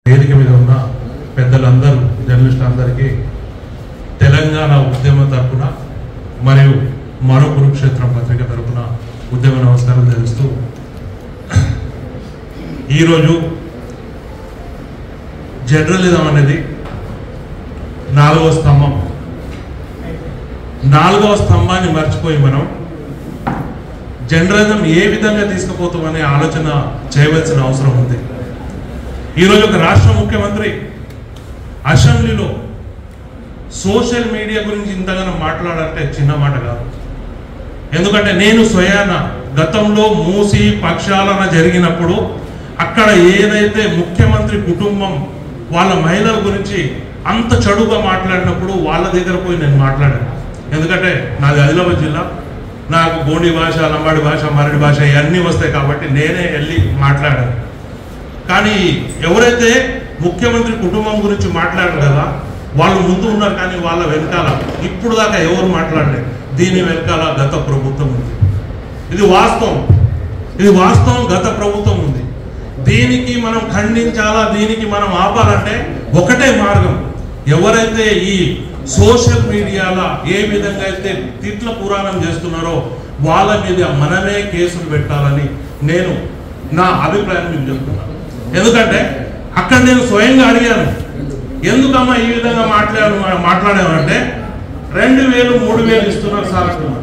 వేదిక మీద ఉన్న పెద్దలందరూ జర్నలిస్టులందరికీ తెలంగాణ ఉద్యమ తరపున మరియు మరో కురుక్షేత్రం పత్రిక తరపున ఉద్యమ నమస్కారం తెలుస్తూ ఈరోజు జర్నలిజం అనేది నాలుగవ స్తంభాన్ని మర్చిపోయి మనం జర్నలిజం ఏ విధంగా తీసుకుపోతామనే ఆలోచన చేయవలసిన అవసరం ఉంది. ఈరోజు ఒక రాష్ట్ర ముఖ్యమంత్రి అసెంబ్లీలో సోషల్ మీడియా గురించి ఇంతగానో మాట్లాడాలంటే చిన్న మాట కాదు. ఎందుకంటే నేను స్వయాన గతంలో మూసి పక్షాలన జరిగినప్పుడు అక్కడ ఏదైతే ముఖ్యమంత్రి కుటుంబం వాళ్ళ మహిళల గురించి అంత చెడుగా మాట్లాడినప్పుడు వాళ్ళ దగ్గర పోయి నేను మాట్లాడాను. ఎందుకంటే నాది ఆదిలాబాద్ జిల్లా, నాకు గోండి భాష, లంబాడి భాష, మరాఠీ భాష ఇవన్నీ వస్తాయి కాబట్టి నేనే వెళ్ళి మాట్లాడాను. కానీ ఎవరైతే ముఖ్యమంత్రి కుటుంబం గురించి మాట్లాడారు కదా వాళ్ళు ముందు ఉన్నారు, కానీ వాళ్ళ వెనకాల ఇప్పుడు దాకా ఎవరు మాట్లాడలేదు. దీని వెనకాల గత ప్రభుత్వం ఉంది. ఇది వాస్తవం గత ప్రభుత్వం ఉంది. దీనికి మనం ఖండించాలా, దీనికి మనం ఆపాలంటే ఒకటే మార్గం. ఎవరైతే ఈ సోషల్ మీడియాలో ఏ విధంగా అయితే తిట్ల పురాణం చేస్తున్నారో వాళ్ళ మీద మనమే కేసులు పెట్టాలని నేను నా అభిప్రాయం మీకు చెప్తున్నాను. ఎందుకంటే అక్కడ నేను స్వయంగా అడిగాను, ఎందుకమ్మా ఈ విధంగా మాట్లాడామంటే 2000 3000 ఇస్తున్నారు సార్ అంటున్నారు.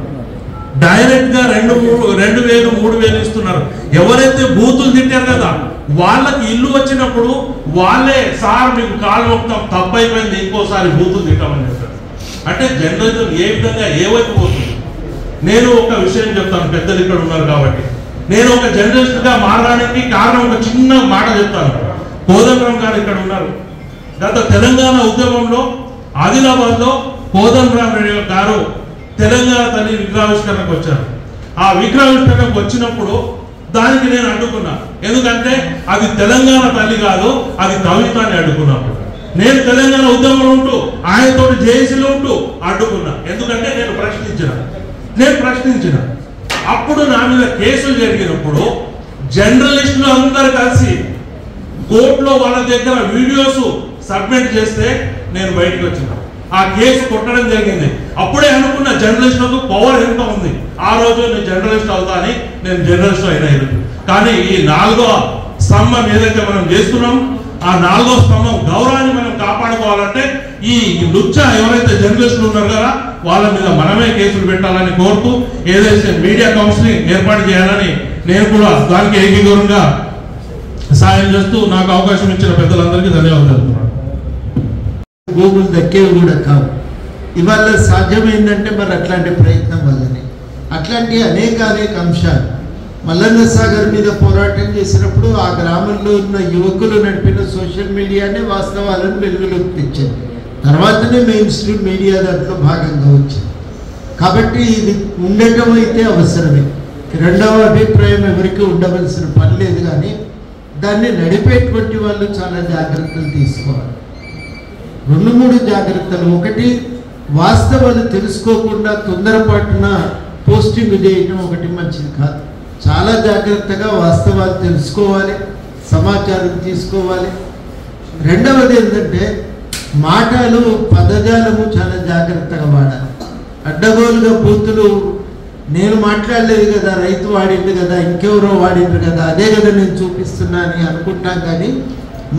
డైరెక్ట్ గా 2000 3000 ఇస్తున్నారు. ఎవరైతే బూతులు తిట్టారు కదా వాళ్ళకి ఇల్లు వచ్చినప్పుడు వాళ్ళే సార్ మీకు కాలు మొత్తం తప్పైపోయింది, ఇంకోసారి బూతులు తిట్టామని చెప్పారు. అంటే జర్నలిజం ఏ విధంగా ఏవైపు పోతుంది. నేను ఒక విషయం చెప్తాను, పెద్దలు ఇక్కడ ఉన్నారు కాబట్టి. నేను ఒక జర్నలిస్ట్ గా మారడానికి కారణం ఒక చిన్న మాట చెప్తాను. కోదండరాం గారు ఇక్కడ ఉన్నారు. గత తెలంగాణ ఉద్యమంలో ఆదిలాబాద్ లో కోదండరాం గారు తెలంగాణ తల్లి విగ్రహావిష్కరణకు వచ్చారు. ఆ విగ్రహావిష్కరణకు వచ్చినప్పుడు దానికి నేను అడ్డుకున్నా. ఎందుకంటే అది తెలంగాణ తల్లి కాదు, అది కవిత అని అడ్డుకున్నప్పుడు. నేను తెలంగాణ ఉద్యమంలో ఉంటూ ఆయనతో జేఏసీలో ఉంటూ అడ్డుకున్నా. ఎందుకంటే నేను ప్రశ్నించిన అప్పుడు నా మీద కేసులు జరిగినప్పుడు జర్నలిస్టులు అందరూ కలిసి కోర్టులో వాళ్ళ దగ్గర వీడియోస్ సబ్మిట్ చేస్తే నేను బయటకు వచ్చిన ఆ కేసు కొట్టడం జరిగింది. అప్పుడే అనుకున్న జర్నలిస్టులకు పవర్ ఎంత ఉంది, ఆ రోజు నేను జర్నలిస్ట్ అవుతా అని నేను జర్నలిస్ట్ అయినా. కానీ ఈ 4వ స్తంభం ఏదైతే మనం చేస్తున్నాం ఆ 4వ స్తంభం గౌరవాన్ని మనం కాపాడుకోవాలంటే ఈ లుచ్చా ఎవరైతే జర్నలిస్టులు ఉన్నారు కదా వాళ్ళ మీద మనమే కేసులు పెట్టాలని కోరుతూ ఏదైతే మీడియా కౌన్సిలింగ్ ఏర్పాటు చేయాలని నేను కూడా దానికి ఏకీకూరంగా సాయం చేస్తూ నాకు అవకాశం ఇచ్చిన పెద్దలందరికీ ధన్యవాదాలు తెలుపుతున్నాను. భూములు దక్కేవి కూడా కావు. ఇవాళ సాధ్యమైందంటే మరి అట్లాంటి ప్రయత్నం వల్లనే. అట్లాంటి అనేక అంశాలు మల్లన్న సాగర్ మీద పోరాటం చేసినప్పుడు ఆ గ్రామంలో ఉన్న యువకులు నడిపిన సోషల్ మీడియానే వాస్తవాలను వెలుగులోకి తెచ్చింది. తర్వాతనే మెయిన్ స్ట్రీమ్ మీడియా దాంట్లో భాగంగా వచ్చింది. కాబట్టి ఇది ఉండటం అయితే అవసరమే. రెండవ అభిప్రాయం ఎవరికి ఉండవలసిన పని లేదు. కానీ దాన్ని నడిపేటువంటి వాళ్ళు చాలా జాగ్రత్తలు తీసుకోవాలి. 2-3 జాగ్రత్తలు. ఒకటి, వాస్తవాలు తెలుసుకోకుండా తొందరపాటున పోస్టింగ్ చేయటం ఒకటి మంచిది కాదు. చాలా జాగ్రత్తగా వాస్తవాలు తెలుసుకోవాలి, సమాచారం తీసుకోవాలి. రెండవది ఏంటంటే మాటలు పదజాలము చాలా జాగ్రత్తగా వాడాలి. అడ్డగోలుగా బూతులు నేను మాట్లాడలేదు కదా, రైతు వాడిండు కదా, ఇంకెవరో వాడిండ్రు కదా, అదే కదా నేను చూపిస్తున్నా అని అనుకుంటాం. కానీ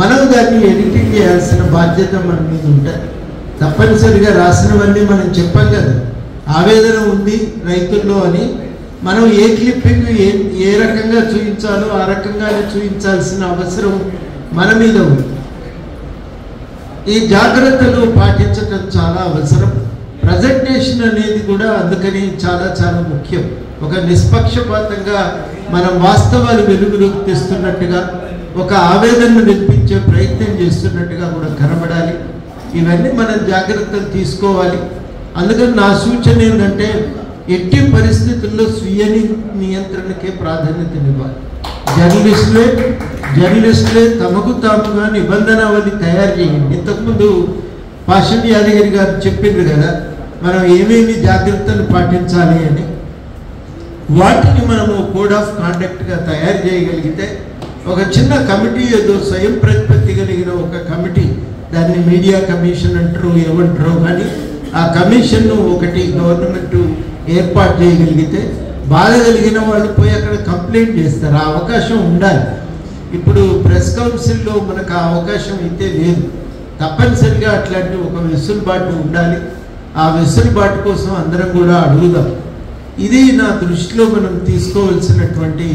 మనం దాన్ని ఎడిటింగ్ చేయాల్సిన బాధ్యత మన మీద ఉంటుంది. తప్పనిసరిగా రాసినవన్నీ మనం చెప్పాం కదా, ఆవేదన ఉంది రైతుల్లో అని. మనం ఏ క్లిప్పింగ్ ఏ రకంగా చూపించాలో ఆ రకంగానే చూపించాల్సిన అవసరం మన మీద ఉంది. ఈ జాగ్రత్తలు పాటించటం చాలా అవసరం. ప్రజెంటేషన్ అనేది కూడా అందుకని చాలా చాలా ముఖ్యం. ఒక నిష్పక్షపాతంగా మనం వాస్తవాలు వెలుగులోకి తెస్తున్నట్టుగా, ఒక ఆవేదనను వినిపించే ప్రయత్నం చేస్తున్నట్టుగా కూడా కనబడాలి. ఇవన్నీ మనం జాగ్రత్తలు తీసుకోవాలి. అందుకని నా సూచన ఏంటంటే ఎట్టి పరిస్థితుల్లో స్వీయ నియంత్రణకే ప్రాధాన్యతనివ్వాలి. జర్నలిస్టులే తమకు తాముగా నిబంధనావళి తయారు చేయండి. ఇంతకుముందు పాషం యాదగిరి గారు చెప్పిండ్రు కదా మనం ఏమేమి జాగ్రత్తలు పాటించాలి అని. వాటిని మనము కోడ్ ఆఫ్ కాండక్ట్గా తయారు చేయగలిగితే ఒక చిన్న కమిటీ ఏదో స్వయం ప్రతిపత్తి కలిగిన దాన్ని మీడియా కమిషన్ అంటారు ఏమంటారు, కానీ ఆ కమిషన్ను ఒకటి గవర్నమెంట్ ఏర్పాటు చేయగలిగితే బాధ కలిగిన వాళ్ళు పోయి అక్కడ కంప్లైంట్ చేస్తారు. ఆ అవకాశం ఉండాలి. ఇప్పుడు ప్రెస్ కౌన్సిల్లో మనకు ఆ అవకాశం అయితే లేదు. తప్పనిసరిగా అట్లాంటి ఒక వెసులుబాటు ఉండాలి. ఆ వెసులుబాటు కోసం అందరం కూడా అడుగుదాం. ఇది నా దృష్టిలో మనం తీసుకోవాల్సినటువంటి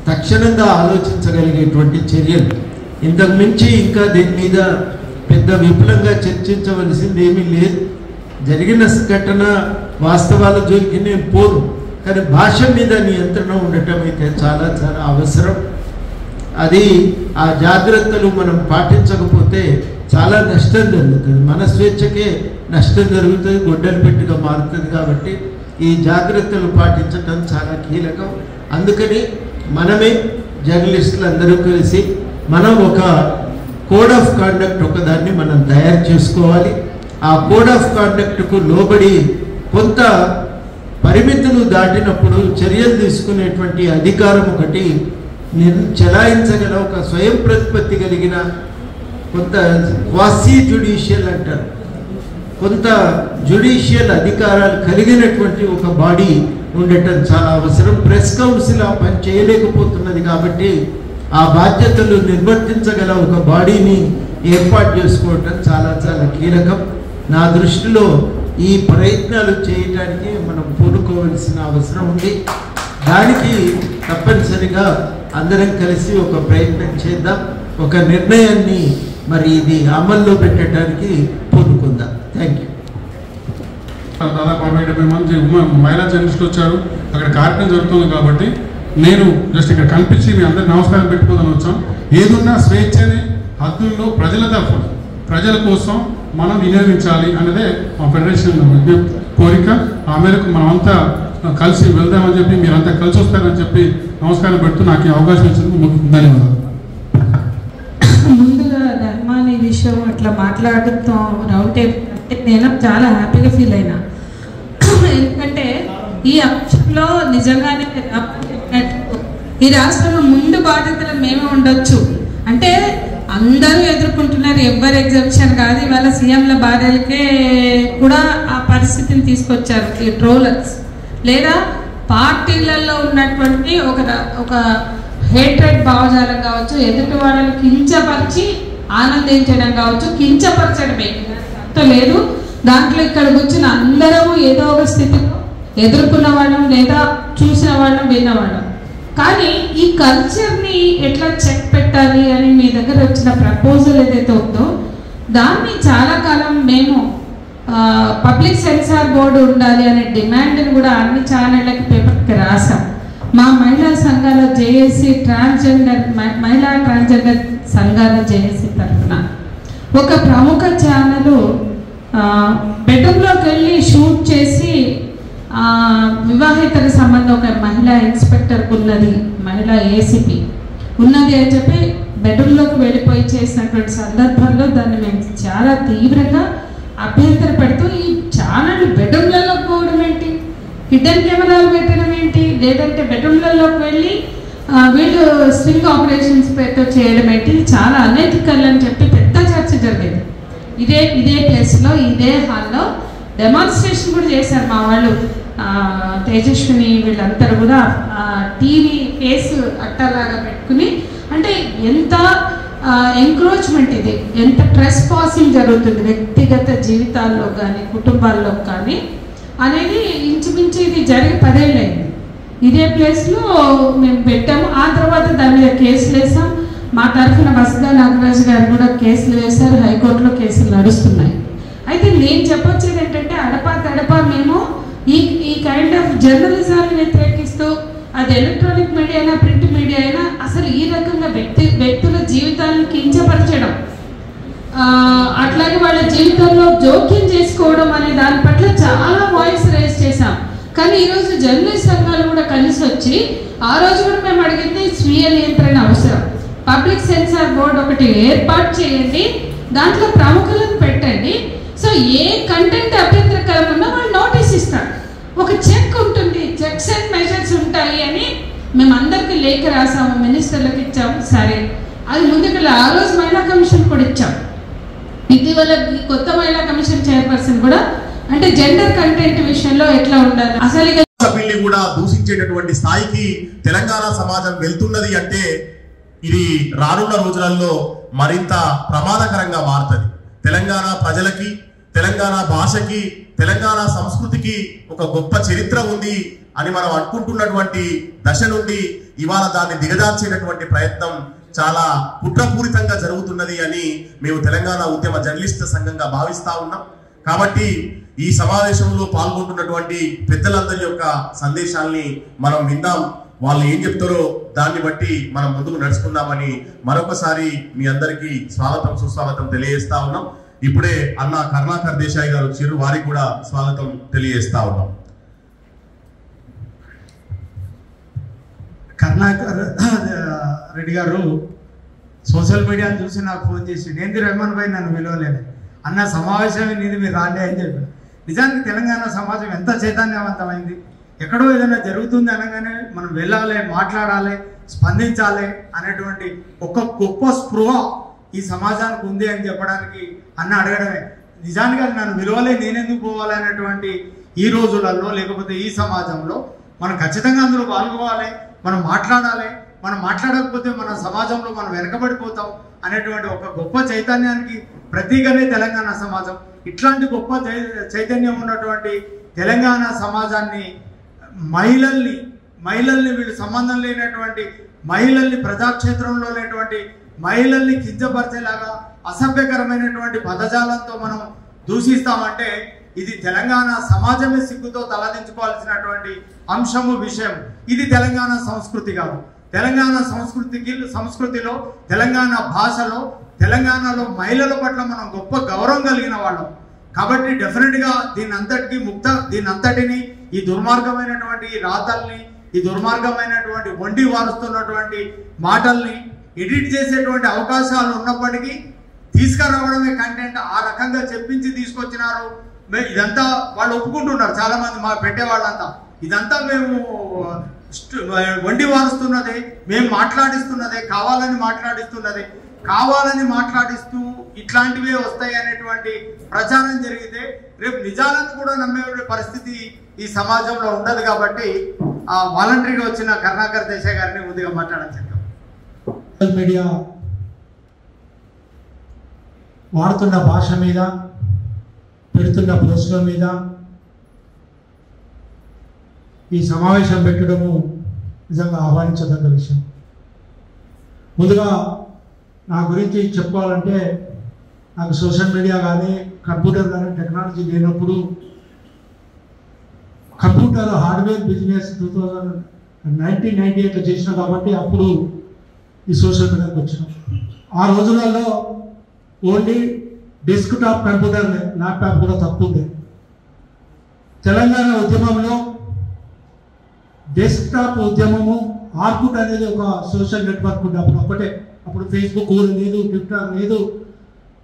తక్షణంగా ఆలోచించగలిగేటువంటి చర్యలు. ఇంతకు మించి ఇంకా దీని మీద పెద్ద విపులంగా చర్చించవలసింది ఏమీ లేదు. జరిగిన ఘటన వాస్తవాల జోలికి నేను పోను, కానీ భాష మీద నియంత్రణ ఉండటం అయితే చాలా చాలా అవసరం. అది ఆ జాగ్రత్తలు మనం పాటించకపోతే చాలా నష్టం జరుగుతుంది. మన స్వేచ్ఛకే నష్టం జరుగుతుంది, గొడ్డలు పెట్టుగా మారుతుంది. కాబట్టి ఈ జాగ్రత్తలు పాటించడం చాలా కీలకం. అందుకని మనమే జర్నలిస్టులు అందరూ కలిసి మనం ఒక కోడ్ ఆఫ్ కాండక్ట్ ఒకదాన్ని మనం తయారు చేసుకోవాలి. ఆ కోడ్ ఆఫ్ కాండక్ట్కు లోబడి కొంత పరిమితులు దాటినప్పుడు చర్యలు తీసుకునేటువంటి అధికారం ఒకటి చెలాయించగల ఒక స్వయం ప్రతిపత్తి కలిగిన కొంత క్వాసీ జ్యుడిషియల్ అంటారు, కొంత జ్యుడిషియల్ అధికారాలు కలిగినటువంటి ఒక బాడీ ఉండటం చాలా అవసరం. ప్రెస్ కౌన్సిల్ ఆ పని చేయలేకపోతున్నది కాబట్టి ఆ బాధ్యతలు నిర్వర్తించగల ఒక బాడీని ఏర్పాటు చేసుకోవటం చాలా చాలా కీలకం. నా దృష్టిలో ఈ ప్రయత్నాలు చేయడానికి మనం పూనుకోవాల్సిన అవసరం ఉంది. దానికి తప్పనిసరిగా అందరం కలిసి ఒక ప్రయత్నం చేద్దాం. ఒక నిర్ణయాన్ని మరి ఇది అమల్లో పెట్టడానికి పూనుకుందాం. Thank you. దాదాపు 70 మంది మహిళా జర్నలిస్టులు వచ్చారు. అక్కడ కార్యక్రమం జరుగుతుంది కాబట్టి నేను జస్ట్ ఇక్కడ కనిపించి మీ అందరికి నమస్కారం పెట్టుకోదని వచ్చాం. ఏదున్నా స్వేచ్ఛని హద్దుల్లో ప్రజల తరఫున ప్రజల కోసం మనం వినియోగించాలి అన్నదే మా ఫెడరేషన్ కోరిక. ఆ మేరకు మనమంతా కలిసి వెళ్దామని చెప్పి మీరంతా కలిసి వస్తారని చెప్పి నమస్కారం పెడుతూ నాకు ఈ అవకాశం ఇచ్చినందుకు ధన్యవాదాలు. ముందుగా ధర్మాని విషయం అట్లా మాట్లాడుతాం రౌటే నేను చాలా హ్యాపీగా ఫీల్ అయినా. ఎందుకంటే ఈ అంశంలో నిజంగానే ఈ రాష్ట్రంలో ముందు బాధ్యతలు మేమే ఉండొచ్చు. అంటే అందరూ ఎదుర్కొంటున్నారు, ఎవ్వరు ఎగ్జామ్షన్ కాదు. ఇవాళ సీఎంల భార్యలకే కూడా ఆ పరిస్థితిని తీసుకొచ్చారు ఈ ట్రోలర్స్. లేదా పార్టీలలో ఉన్నటువంటి ఒక హేట్రెడ్ భావజాలం కావచ్చు, ఎదుటి వాళ్ళని కించపరిచి ఆనందించడం కావచ్చు, కించపరచడమే లేదు. దాంట్లో ఇక్కడ కూర్చుని అందరము ఏదో ఒక స్థితిలో ఎదుర్కొన్న వాళ్ళం లేదా చూసిన వాళ్ళం విన్నవాళ్ళం. కానీ ఈ కల్చర్ని ఎట్లా చెక్ పెట్టాలి అని మీ దగ్గర వచ్చిన ప్రపోజల్ ఏదైతే ఉందో దాన్ని చాలా కాలం మేము పబ్లిక్ సెన్సార్ బోర్డు ఉండాలి అనే డిమాండ్ని కూడా అన్ని ఛానళ్ళకి పేపర్కి రాసాం. మా మహిళా సంఘాల జేఏసీ మహిళా ట్రాన్స్జెండర్ సంఘాల జేఏసీ తరఫున ఒక ప్రముఖ ఛానల్ బెడ్రూమ్లోకి వెళ్ళి షూట్ చేసి వివాహేతర సంబంధం ఒక మహిళా ఇన్స్పెక్టర్కి ఉన్నది, మహిళా ఏసీపీ ఉన్నది అని చెప్పి బెడ్రూమ్లోకి వెళ్ళిపోయి చేసినటువంటి సందర్భంలో దాన్ని మేము చాలా తీవ్రంగా అభ్యంతర పెడుతూ ఈ ఛానల్ బెడ్రూమ్లలో పోవడం ఏంటి, హిడెన్ కెమెరాలు పెట్టడం ఏంటి, లేదంటే బెడ్రూమ్లలోకి వెళ్ళి వీళ్ళు స్ట్రింగ్ ఆపరేషన్స్ పేరుతో చేయడం ఏంటి, చాలా అనైతికల్ అని చెప్పి పెద్ద చర్చ జరిగేది. ఇదే ప్లేస్లో ఇదే హాల్లో డెమాన్స్ట్రేషన్ కూడా చేశారు మా వాళ్ళు. తేజస్విని వీళ్ళందరూ కూడా టీవీ కేసు అట్టలాగా పెట్టుకుని, అంటే ఎంత ఎంక్రోచ్మెంట్ ఇది, ఎంత ట్రెస్ పాసింగ్ జరుగుతుంది వ్యక్తిగత జీవితాల్లో కానీ కుటుంబాల్లో కానీ అనేది ఇంచుమించు ఇది జరిగి 10 ఏళ్ళు అయింది. ఇదే ప్లేస్లో మేము పెట్టాము. ఆ తర్వాత దాని మీద కేసులు వేసాం. మా తరఫున బస్గా నాగరాజు గారు కూడా కేసులు వేశారు, హైకోర్టులో కేసులు నడుస్తున్నాయి. అయితే నేను చెప్పొచ్చేది ఏంటంటే తడపా మేము ఈ కైండ్ ఆఫ్ జర్నలిజాన్ని వ్యతిరేకిస్తూ, అది ఎలక్ట్రానిక్ మీడియా అయినా ప్రింట్ మీడియా అయినా, అసలు ఈ రకంగా వ్యక్తుల జీవితాలను కించపరచడం, అట్లాగే వాళ్ళ జీవితంలో జోక్యం చేసుకోవడం అనే దాని పట్ల చాలా వాయిస్ రేస్ చేశాం. కానీ ఈరోజు జర్నలిస్ట్ సంఘాలు కూడా కలిసి వచ్చి ఆ రోజు కూడా మేము అడిగింది స్వీయ నియంత్రణ అవసరం, పబ్లిక్ సెన్సార్ బోర్డు ఒకటి ఏర్పాటు చేయండి, దాంట్లో ప్రముఖులను పెట్టండి. సో ఏ కంటెంట్ అభ్యంతరకరం ఉన్నా వాళ్ళు నోటీస్ ఇస్తారు, ఒక చెక్ ఉంటుంది, చెక్స్ అండ్ మెజర్స్ ఉంటాయి అని మేము అందరికీ లేఖ రాసాము, మినిస్టర్లకు ఇచ్చాము. సరే, అది ముందుకు ఆ రోజు మహిళా కమిషన్ కూడా ఇచ్చాం. ఇటీవల కొత్త మహిళా కమిషన్ చైర్పర్సన్ కూడా అంటే జెండర్ కంటెంట్ విషయంలో ఎట్లా ఉండాలి అసలు సభ్యుల్ని కూడా దూషించేటటువంటి స్థాయికి తెలంగాణ సమాజం వెళ్తున్నది అంటే ఇది రానున్న రోజులలో మరింత ప్రమాదకరంగా మారుతుంది. తెలంగాణ ప్రజలకి, తెలంగాణ భాషకి, తెలంగాణ సంస్కృతికి ఒక గొప్ప చరిత్ర ఉంది అని మనం అనుకుంటున్నటువంటి దశ నుండి ఇవాళ దాన్ని దిగజార్చేటటువంటి ప్రయత్నం చాలా కుట్రపూరితంగా జరుగుతున్నది అని మేము తెలంగాణ ఉద్యమ జర్నలిస్ట్ సంఘంగా భావిస్తా ఉన్నాం. కాబట్టి ఈ సమావేశంలో పాల్గొంటున్నటువంటి పెద్దలందరి యొక్క సందేశాల్ని మనం విందాం. వాళ్ళు ఏం చెప్తారో దాన్ని బట్టి మనం ముందుకు నడుచుకుందామని మరొకసారి మీ అందరికీ స్వాగతం సుస్వాగతం తెలియజేస్తా ఉన్నాం. ఇప్పుడే అన్న కరుణాకర్ దేశాయ్ గారు వచ్చారు, వారికి కూడా స్వాగతం తెలియజేస్తా ఉన్నాం. కరుణాకర్ రెడ్డి గారు సోషల్ మీడియాను చూసి నాకు ఫోన్ చేసి ఏంది రెహమాన్ భాయ్ నన్ను పిలవలేదు అన్న, సమావేశం నీది మీరు రాండి అని చెప్పి. నిజానికి తెలంగాణ సమాజం ఎంత చైతన్యవంతమైంది. ఎక్కడో ఏదైనా జరుగుతుంది అనగానే మనం వెళ్ళాలి, మాట్లాడాలి, స్పందించాలి అనేటువంటి ఒక గొప్ప స్పృహ ఈ సమాజానికి ఉంది అని చెప్పడానికి అన్న అడగడమే. నిజానికి అది నన్ను విలువలే, నేనెందుకు పోవాలి అనేటువంటి ఈ రోజులలో లేకపోతే ఈ సమాజంలో మనం ఖచ్చితంగా అందులో పాల్గొవాలి, మనం మాట్లాడాలి. మనం మాట్లాడకపోతే మన సమాజంలో మనం వెనకబడిపోతాం అనేటువంటి ఒక గొప్ప చైతన్యానికి ప్రతీకనే తెలంగాణ సమాజం. ఇట్లాంటి గొప్ప చైతన్యం ఉన్నటువంటి తెలంగాణ సమాజాన్ని మహిళల్ని వీళ్ళు సంబంధం లేనటువంటి మహిళల్ని ప్రజాక్షేత్రంలో లేనటువంటి మహిళల్ని కించపరిచేలాగా అసభ్యకరమైనటువంటి పదజాలంతో మనం దూషిస్తామంటే ఇది తెలంగాణ సమాజమే సిగ్గుతో తలదించుకోవాల్సినటువంటి అంశము, విషయం. ఇది తెలంగాణ సంస్కృతి కాదు. తెలంగాణ సంస్కృతిలో తెలంగాణ భాషలో తెలంగాణలో మహిళల పట్ల మనం గొప్ప గౌరవం కలిగిన వాళ్ళం. కాబట్టి డెఫినెట్గా దీనంతటిని ఈ దుర్మార్గమైనటువంటి రాతల్ని, ఈ దుర్మార్గమైనటువంటి వండి వారుస్తున్నటువంటి మాటల్ని ఎడిట్ చేసేటువంటి అవకాశాలు ఉన్నప్పటికీ తీసుకురావడమే కంటెంట్. ఆ రకంగా చెప్పించి తీసుకొచ్చినారు. ఇదంతా వాళ్ళు ఒప్పుకుంటున్నారు చాలా మంది, మా పెట్టే వాళ్ళంతా ఇదంతా మేము వండి వారుస్తున్నదే, మేము మాట్లాడిస్తున్నదే, కావాలని మాట్లాడిస్తూ ఇట్లాంటివే వస్తాయి అనేటువంటి ప్రచారం జరిగితే రేపు నిజాలను కూడా నమ్మే పరిస్థితి ఈ సమాజంలో ఉండదు. కాబట్టి ఆ వాలంటరీగా వచ్చిన కరుణాకర్ దేశాయ్ గారిని ముందుగా మాట్లాడడం చెప్తాం. సోషల్ మీడియా వాడుతున్న భాష మీద, పెడుతున్న పోస్టుల మీద ఈ సమావేశం పెట్టడము నిజంగా ఆహ్వానించదగ్గ విషయం. ముందుగా నా గురించి చెప్పుకోవాలంటే నాకు సోషల్ మీడియా కానీ కంప్యూటర్ కానీ టెక్నాలజీ లేనప్పుడు కంప్యూటర్ హార్డ్వేర్ బిజినెస్ 1998లో చేసిన కాబట్టి అప్పుడు ఈ సోషల్ మీడియాకి వచ్చినాం. ఆ రోజులలో ఓన్లీ డెస్క్టాప్ కంప్యూటర్, ల్యాప్టాప్ కూడా తక్కువ ఉండే. తెలంగాణ ఉద్యమంలో డెస్క్టాప్ ఉద్యమము, ఆర్కుట్ అనేది ఒక సోషల్ నెట్వర్క్ ఉండే అప్పుడు ఒకటే. అప్పుడు ఫేస్బుక్ లేదు, ట్విట్టర్ లేదు,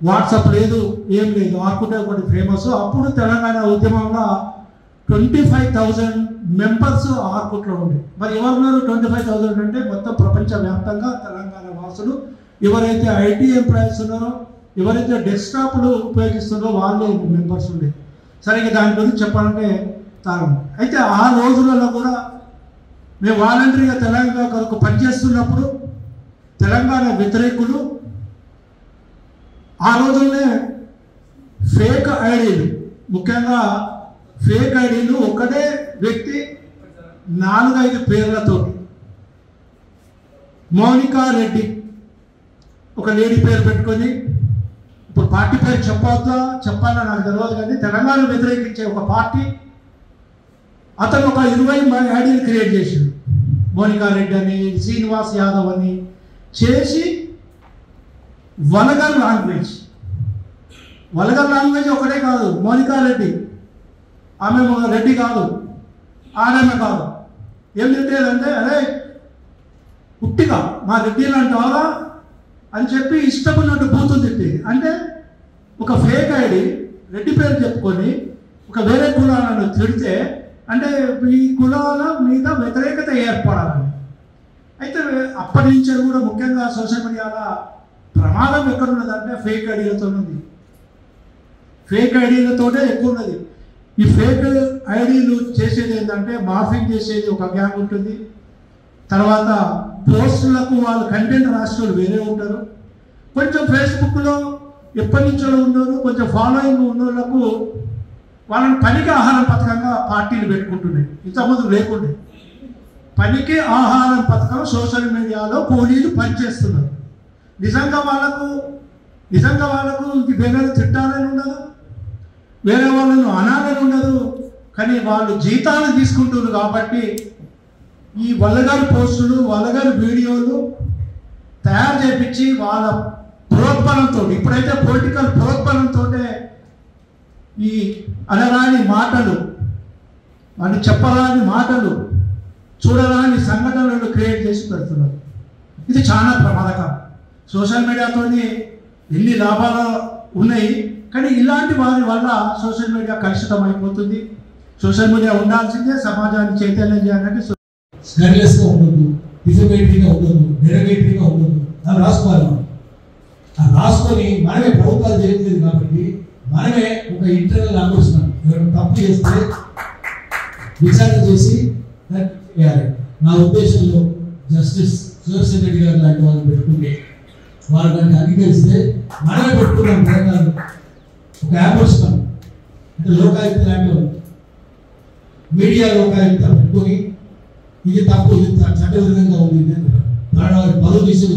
వాట్సాప్ లేదు, ఏం లేదు. ఆర్కుట్ ఒకటి ఫేమస్. అప్పుడు తెలంగాణ ఉద్యమంలో 25,000 మెంబర్స్ ఆర్కుట్లో ఉండే. మరి ఎవరున్నారు 25,000 అంటే మొత్తం ప్రపంచవ్యాప్తంగా తెలంగాణ వాసులు ఎవరైతే ఐటీ ఎంప్లాయీస్ ఉన్నారో, ఎవరైతే డెస్క్టాప్లు ఉపయోగిస్తున్నారో వాళ్ళు మెంబర్స్ ఉండే. సరిగ్గా దాని గురించి చెప్పాలంటే తాను అయితే ఆ రోజులలో కూడా మేము వాలంటరీగా తెలంగాణ కొరకు పనిచేస్తున్నప్పుడు తెలంగాణ వ్యతిరేకులు ఆ రోజుల్లోనే ఫేక్ ఐడీలు, ముఖ్యంగా ఫేక్ ఐడీలు ఒకటే వ్యక్తి 4-5 పేర్లతో, మౌనికా రెడ్డి ఒక లేడీ పేరు పెట్టుకొని, ఇప్పుడు పార్టీ పేరు చెప్పాలా నాకు తెలియదు కానీ తెలంగాణ వ్యతిరేకించే ఒక పార్టీ, అతను ఒక 20 ఐడీలు క్రియేట్ చేసిండు. మౌనికా రెడ్డి అని, శ్రీనివాస్ యాదవ్ అని చేసి వల్గర్ లాంగ్వేజ్ ఒకటే కాదు. మౌనికా రెడ్డి ఆమె రెడ్డి కాదు, ఆడమే కాదు. ఏం తిట్టేదంటే అరే పుట్టిగా మా రెడ్డిలు అంటారా అని చెప్పి ఇష్టపడినట్టు బూతులు తిట్టేది. అంటే ఒక ఫేక్ ఐడి రెడ్డి పేరు చెప్పుకొని ఒక వేరే కులాలను తిడితే అంటే ఈ కులాల మీద వ్యతిరేకత ఏర్పడాలని. అయితే అప్పటి నుంచి కూడా ముఖ్యంగా సోషల్ మీడియాలో ప్రమాదం ఎక్కడున్నదంటే ఫేక్ ఐడియాతో ఉంది. ఫేక్ ఐడీలతోనే ఎక్కువ ఉన్నది. ఈ ఫేక్ ఐడీలు చేసేది ఏంటంటే మార్ఫింగ్ చేసేది ఒక గ్యాంగ్ ఉంటుంది. తర్వాత పోస్టులకు వాళ్ళ కంటెంట్ రాసేవాళ్ళు వేరే ఉంటారు. కొంచెం ఫేస్బుక్లో ఎప్పటి నుంచో ఉన్నారు, కొంచెం ఫాలోయింగ్ ఉన్న వాళ్ళకు వాళ్ళని పనికి ఆహారం పథకంగా పార్టీలు పెట్టుకుంటున్నాయి. ఇంతకుముందు లేకుండే పనికి ఆహారం పథకం సోషల్ మీడియాలో కూలీలు పనిచేస్తున్నారు. నిజంగా వాళ్ళకు వేరే తిట్టాలని ఉండదు, వేరే వాళ్ళను అనాలని ఉండదు, కానీ వాళ్ళు జీతాలు తీసుకుంటున్నారు. కాబట్టి ఈ వల్లగారి పోస్టులు వల్లగారి వీడియోలు తయారు చేయించి వాళ్ళ ప్రోత్బలంతో, ఇప్పుడైతే పొలిటికల్ ప్రోత్బలంతో ఈ అనరాని మాటలు, వాళ్ళు చెప్పరాని మాటలు, చూడరాని సంఘటనలు క్రియేట్ చేసి పెడుతున్నారు. ఇది చాలా ప్రమాదకరం. సోషల్ మీడియాతో ఎన్ని లాభాలు ఉన్నాయి, కానీ ఇలాంటి వారి వల్ల సోషల్ మీడియా కలుషితం అయిపోతుంది. సోషల్ మీడియా ఉండాల్సిందే సమాజాన్ని చైతన్యం చేయాలంటే స్కార్లెస్గా ఉండదు, డిఫికల్టీగా ఉండదు, డెరగేటరీగా ఉండదు. అది రాసుకోవాలి. మనం రాసుకొని మనమే ప్రభుత్వాలు చేయట్లేదు కాబట్టి మనమే ఒక ఇంటర్నల్ అంబుడ్స్మెన్ ఎవరైనా తప్పు చేస్తే విచారణ చేసి చేయాలి. నా ఉద్దేశంలో జస్టిస్ సుదర్శన్ రెడ్డి గారు లాంటి వాళ్ళని పెట్టుకుంటే వాళ్ళు దాన్ని అంగీకరిస్తే మనమే పెట్టుకున్నాం తెలంగాణ ఒక అంబుడ్స్మెన్ అంటే లోకాయుక్త లాంటి వాళ్ళు మీడియా లోకాయుక్త పెట్టుకొని ఇది తప్పు, ఇది చట్టవిరుద్ధంగా ఉంది, ప్రాణాలకు బరువు తీసే